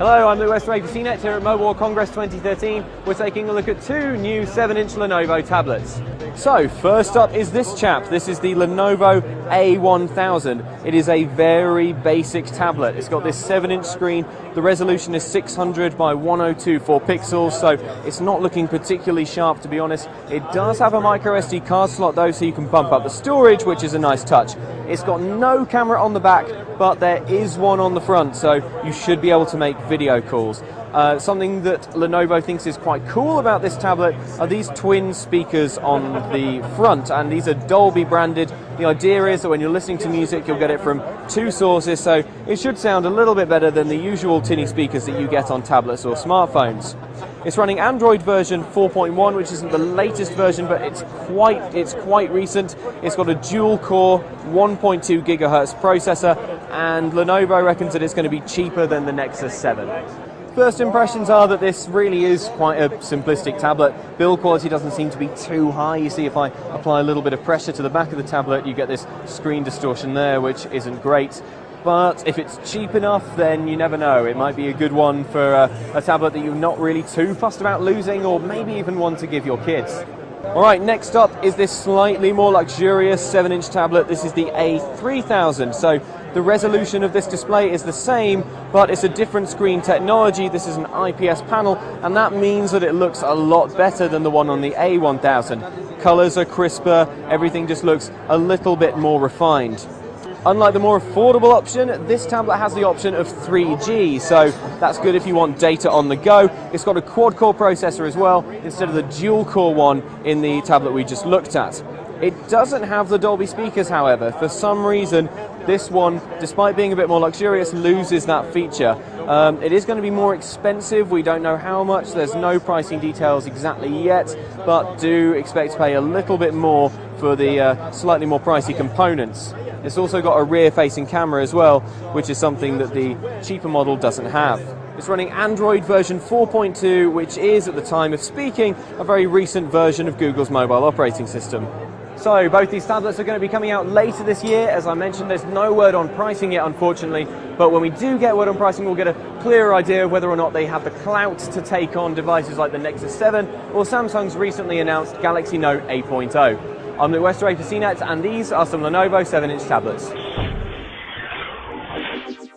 Hello, I'm Lenovo CNET here at Mobile World Congress 2013. We're taking a look at two new 7-inch Lenovo tablets. So, first up is this chap. This is the Lenovo A1000. It is a very basic tablet. It's got this 7-inch screen. The resolution is 600 by 1024 pixels, so it's not looking particularly sharp, to be honest. It does have a micro SD card slot though, so you can bump up the storage, which is a nice touch. It's got no camera on the back, but there is one on the front, so you should be able to make video calls. Something that Lenovo thinks is quite cool about this tablet are these twin speakers on the front, and these are Dolby branded. The idea is that when you're listening to music, you'll get it from two sources, so it should sound a little bit better than the usual tinny speakers that you get on tablets or smartphones. It's running Android version 4.1, which isn't the latest version, but it's quite recent. It's got a dual-core 1.2 gigahertz processor, and Lenovo reckons that it's going to be cheaper than the Nexus 7. First impressions are that this really is quite a simplistic tablet. Build quality doesn't seem to be too high. You see, if I apply a little bit of pressure to the back of the tablet, you get this screen distortion there, which isn't great. But if it's cheap enough, then you never know. It might be a good one for a tablet that you're not really too fussed about losing, or maybe even one to give your kids. Alright, next up is this slightly more luxurious 7-inch tablet. This is the A3000. So the resolution of this display is the same, but it's a different screen technology. This is an IPS panel, and that means that it looks a lot better than the one on the A1000. Colors are crisper, everything just looks a little bit more refined. Unlike the more affordable option, this tablet has the option of 3G, so that's good if you want data on the go. It's got a quad-core processor as well, instead of the dual-core one in the tablet we just looked at. It doesn't have the Dolby speakers, however. For some reason, this one, despite being a bit more luxurious, loses that feature. It is going to be more expensive. We don't know how much. There's no pricing details exactly yet, but do expect to pay a little bit more for the slightly more pricey components. It's also got a rear-facing camera as well, which is something that the cheaper model doesn't have. It's running Android version 4.2, which is, at the time of speaking, a very recent version of Google's mobile operating system. So both these tablets are going to be coming out later this year. As I mentioned, there's no word on pricing yet, unfortunately, but when we do get word on pricing, we'll get a clearer idea of whether or not they have the clout to take on devices like the Nexus 7 or Samsung's recently announced Galaxy Note 8.0. I'm Lenovo CNET, and these are some Lenovo 7-inch tablets.